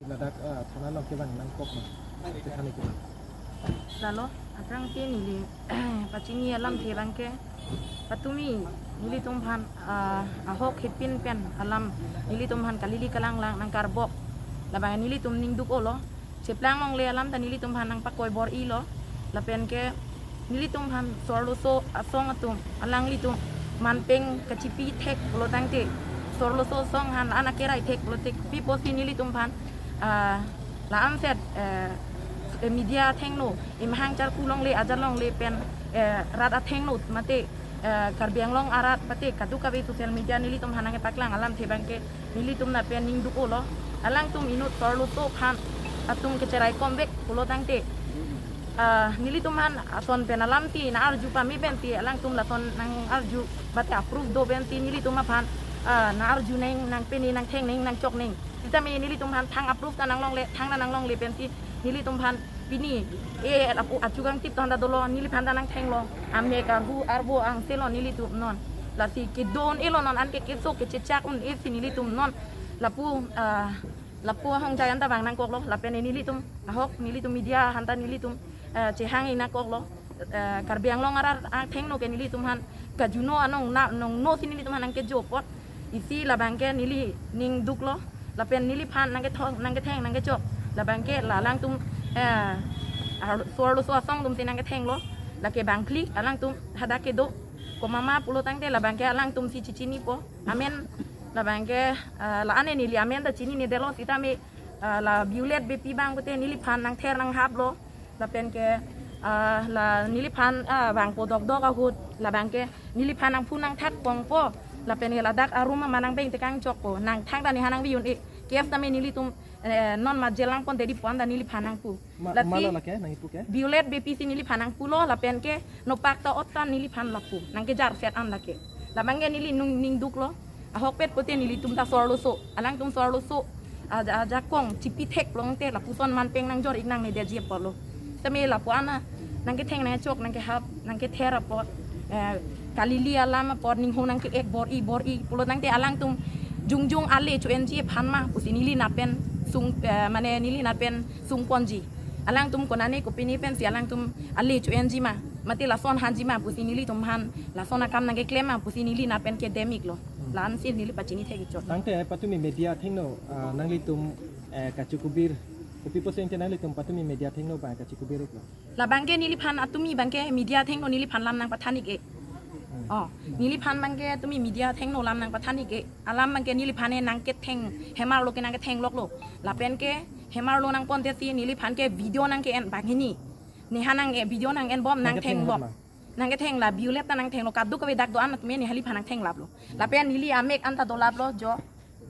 Ladak thana lok ke bang nang kok ma te thani ke Lalu, atrang ti nili pacini alam ti bangke patumi nili tumhan ahok hipin pen alam nili tumhan kalili kalang lang nang karbok labang nili tum ning duk olo ceplang mong le alam ta nili tumhan nang pakoy bor ilo lapen ke nili tumhan sorloso asong atum alang litum manpeng kacipi tek bolo tangte sorloso song han anakerai tek bolo tek piposi nili tumhan la am set media thengno imhang char kulong le ajalong le pen rada thengno mate karbiang long arat pate kadu kabe social media nili tum hanange paklang alam thebangke nili tum na pen ning duko lo alang tum inut torlo to khan atum ke cerai comeback pulo tangte nili tum han ason pen alam ti na arju pami pen ti alang tum la son nang arju bate approve do pen ti nili tum ma phan na arju neng nang peni nang theng neng nang chok neng kita me nili tum han thang approve ta nang long le thang na nang long le pen ti nili tum phan pini apu ajugang tip tanda dolo nili phan nang theng lo amme ka hu arbo ang selo nili tum non la si ke don elo non an ke so ke chechak un e si nili tum non lapu hong jayan ta bang nang kok lo la pen nili tum ahok nili tum media hanta nili tum che hang ina kok lo karbiang long arar ang theng no ke nili tum han ka juno anong na nong no si nili tum han ang ke jopot isi la bang ke nili ning duk lo la pen nili phan nang ke thong nang ke theng nang ke chok la bang ke la lang tum suara suara song tum tinang ke theng lo la ke bang klik alang tum hada ke do ko mama pulo tang te la bang ke alang tum si cici ni po amen la bang ke la ane ni li amen da cini ni de lo sita me la violet be pi bang pute ni li phan nang ther nang hap lo la pen ke la ni li phan bang po dok dok a hut la bang ke ni li phan nang phu nang that pong po la pen ke la dak aruma manang beng te kang chok po nang thang da ni hanang bi yun e kef ta me ni li tum non ma jelang pon dedi pon da nili phanang pu la ke nang ipu ke violet be pisi nili phanang pu lo la pen ke no pak ta otan nili phan la pu nang ke jar set an la ke la mangen nili ning duk lo a hok pet pote nili tum ta sorlo so alang tum sorlo so a kong chipi thek long te la pu son man peng nang jor ik nang ne de je polo ta me la pu ana nang ke theng na chok nang ke hap nang ke thera pot kalili alama pot ning ho nang ke ek bor i pulo nang te alang tum jung ale chu enji phan ma pusi nili na pen sung mane nili na pen sung ponji alang tum konane ko pini pen si alang tum ale chu enji ma mati la son hanji ma pusi nili tum han la sona kam nage klema pusi nili na pen ke demik lo lan si nili pachini thegi chot nang te patumi media thengno nang li tum ka chukubir upi posen te nang li tum patumi media thengno ba ka chukubir lo la bangke nili phan atumi bangke media thengno nili phan lam nang pathanik e nili phan bangke tumi media thengno lam nang pathanik e alam bangke nili phane nang ke theng hemar lo ke nang ke theng lok lo la pen ke hemar lo nang pon te si nili phan ke video nang ke en bangini ni hanang e video nang en bom nang theng bom nang ke theng la violet ta nang theng lo kaddu ke dak do an me ni hali phan nang theng lap lo la pen nili amek anta do lap lo jo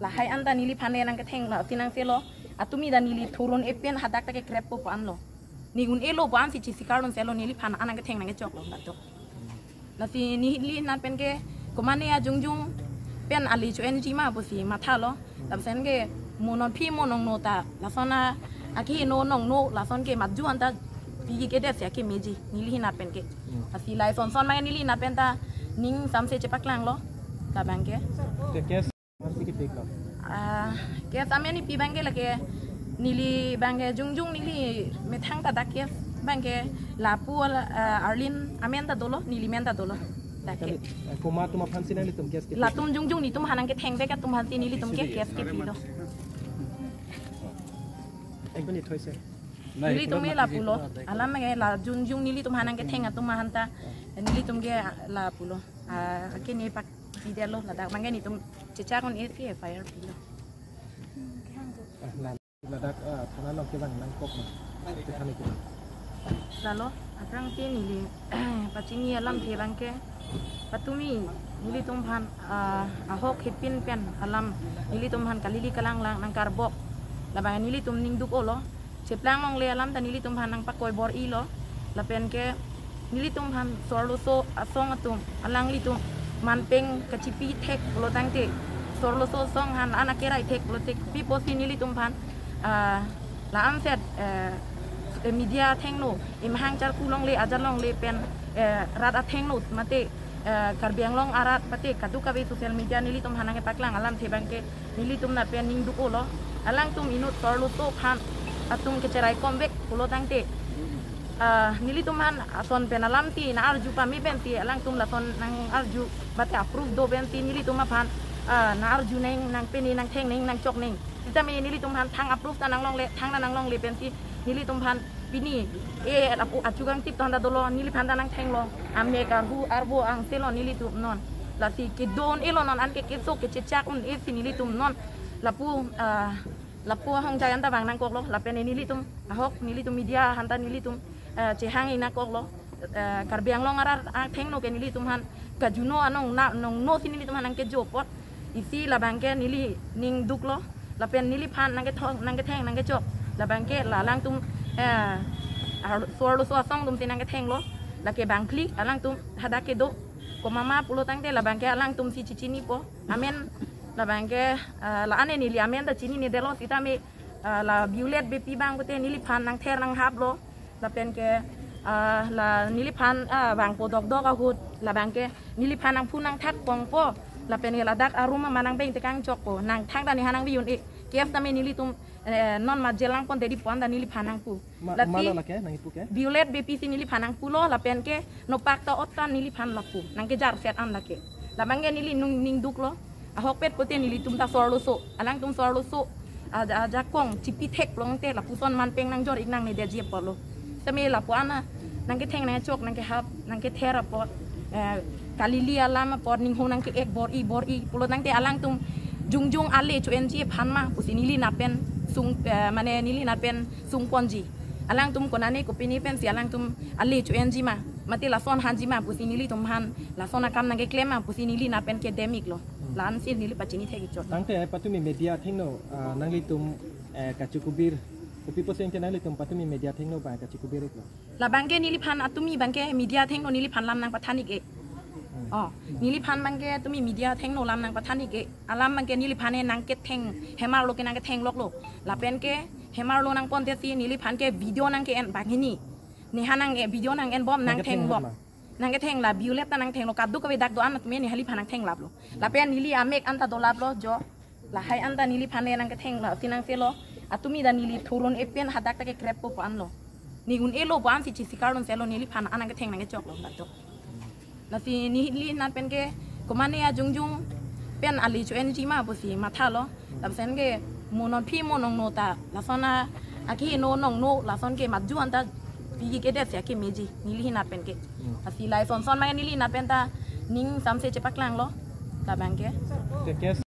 la hai anta nili phane nang ke theng la sinang se lo atumi da nili thuron e pen hadak ta ke grab po an lo ni un elo ban si chi sikarlon se lo nili phan anang ke theng nang ke chok lo la to la si nili nan pen ke komane a jung pen ali chu enji ma bu si ma tha lo la sen ke monon phi monong no ta la sona aki no nong no la son ke ma ju anta pi ke de se ke meji nili na pen ke asi lai son ma nili na pen ta ning sam se che paklang lo ta bang ke te kes si ke pek lo ke samya ni pi bang ke la ke nili bang ke jung nili me thang ta dak ke bang ke la pu arlin amen ta dolo nili men ta dolo koma tuma phansi nang li tum kes ke la tum jung ni tum hanang ke theng be ka tum hansi nili tum ke kes ke pi lo ek minute hoise nili tum me la pulo alam me la jung nili tum hanang ke theng tum hanta nili tum ke la pulo ke ni pak video lo la dak mangen ni tum checha kon e fire pilo ladak thana lok ke bang nang kok ma te thani ke Lalu, atrang ti nili pacini alam te bangke patumi nili tumhan ahok hipin pen alam nili tumhan kalili kalang lang nang karbok labang nili tum ning duk olo ceplang mong le alam ta nili tumhan nang pakoy bor ilo la pen ke nili tumhan sorlo so asong atum alang li tum manpeng kacipi tek lo tangte sorlo so song han anakerai tek lo tek piposi nili tumhan la am set media thengno imhang char kulong le ajalong le pen rada thengno mate karbiang long arat pate kadu kabe social media nili tum hanange paklang alam thebangke nili tum na pen ning duko lo alang tum inut sorlu to phan atum ke cerai kombek pulo tangte nili tuman son penalam ti na arju pami benti alang tum la son nang arju bate approve do benti nili tuma phan na arju neng nang peni nang theng neng nang chok neng kita me nili tum phan thang approve ta nang long le thang na nang long le benti nili tum phan bini apu ajugang tip tonda dolo nili phan nang theng lo amme ka hu arbo ang selo nili tum non la si ke don elo non an ke so ke chechak un e si nili tum non lapu hong jayan ta bang nang kok lo lapen nili tum ahok nili tum media hanta nili tum cehang ina kok lo karbiang lo ngarar theng no ke nili tum han kajuno anong na nong no si nili tum han ke jopot isi la bangke nili ning duk lo lapen nili phan nang ke thong nang ke theng nang ke jop la bangke la lang tum suar lo suar song tum si nang ke theng lo la ke bang klik alang tum hada ke do ko mama pulo tangte la bangke alang tum si cicini po amen la bangke la ane nili amen da cini ni delo sita me la violet bepi bang ko te nili phan nang ther nang hap lo la pen ke la nili phan bang po dok dok ahut la bangke nili phan nang phu nang thak pong po la pen la dak aruma manang beng te kang chok po nang thang da ni hanang bi yun e kef ta me nili tum non ma jelang pon te di pon da nili phan nang pu la ti la ke nang ipu ke violet bepi si nili phan nang pu lo la pen ke no pak ta otan nili phan la pu nang ke jar set an la ke la bangke nili ning duk lo ahok pet pote nili tum ta sor lo so alang tum sor lo so aja kong chipi thek long te la puson man peng nang jor ik nang ne de je po lo tame la po ana nang ke theng na chok nang ke hap nang ke thera po kalili alam po ning hong nang ke ek bor i pulo nang te alang tum jung ale chu enji phan ma pusi nili na pen sung mane nili na pen sung ponji alang tum konane ko pini pen si alang tum ale chu enji ma mati la son hanji ma pusi nili tum han la sona kam nang ke klem ma pusi nili na pen ke demik lo lan si nili pachini thegi chot tangte patumi media thengno nangli tum kachukubir upi posente nangli tum patumi media thengno ba kachukubir lo la bangke nili phan atumi bangke media thengno nili phan lam nang pathanik e nili phan bangke tumi media thengno lam nang pathanik e alam bangke nili phane nang ke theng hemar lo ke nang ke theng lok lo la pen ke hemar lo nang pon te si nili phan ke video nang ke en bangini ni hanang e video nang en bom nang theng bom nang ke theng la violet ta nang theng lo kaddu ko dak do an me ni hali phan nang theng lap lo la pen nili amek anta do lap lo jo la hai anta nili phane nang ke theng la sinang se lo atumi da nili thurun e pen hadak ta ke krep po pan lo ni un elo pan si chisikar se lo nili phan anang ke theng nang ke chok lo la to la si nili nan pen ke komane ya jung pen ali chu enji ma bo si ma tha lo la sen ke monon phi monong no ta la sona aki no nong no la son ke maju anta pi ke de se ke meji nili na pen ke asi lai son ma nili na pen ta ning sam se chepak lang lo ta bang ke